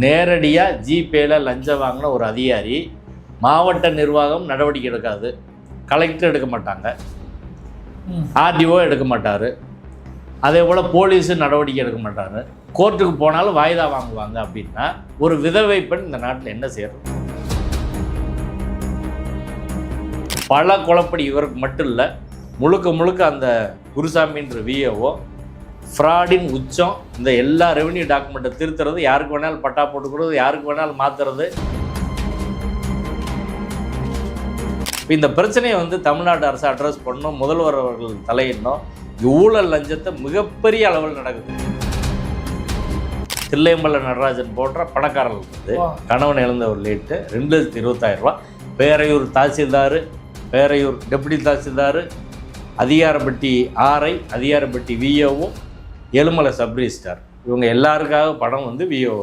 நேரடியாக ஜிபேல லஞ்சம் வாங்கின ஒரு அதிகாரி மாவட்ட நிர்வாகம் நடவடிக்கை எடுக்காது, கலெக்டர் எடுக்க மாட்டாங்க, ஆர்டிஓ எடுக்க மாட்டார், அதே போல் போலீஸு நடவடிக்கை எடுக்க மாட்டார், கோர்ட்டுக்கு போனாலும் வாய்தா வாங்குவாங்க. அப்படின்னா ஒரு விதவை பெண் இந்த நாட்டில் என்ன செய்யறது? பல குழப்படி இவருக்கு மட்டும் இல்லை, முழுக்க முழுக்க அந்த குருசாமின்ற விஏஓ ஃப்ராடின் உச்சம். இந்த எல்லா ரெவன்யூ டாக்குமெண்ட்டை திருத்துறது, யாருக்கு வேணாலும் பட்டா போட்டுக்கிறது, யாருக்கு வேணாலும் மாற்றுறது. இந்த பிரச்சனையை தமிழ்நாடு அரசு அட்ரஸ் பண்ணணும், முதல்வர் அவர்கள் தலையிடணும். ஊழல் லஞ்சத்தை மிகப்பெரிய அளவில் நடக்குது. தில்லையம்பல நடராஜன் போன்ற பணக்காரர்களுக்கு கணவன் இழந்த ஒரு லேட்டு 2,20,000 ரூபா. பேரையூர் தாசில்தார், பேரையூர் டெப்டி தாசில்தார், அதிகாரப்பட்டி ஆர்ஐ, அதிகாரப்பட்டி விஓவும், ஏழுமலை சப் ரிஜிஸ்ட்ரார், இவங்க எல்லாருக்காக பணம் விஓ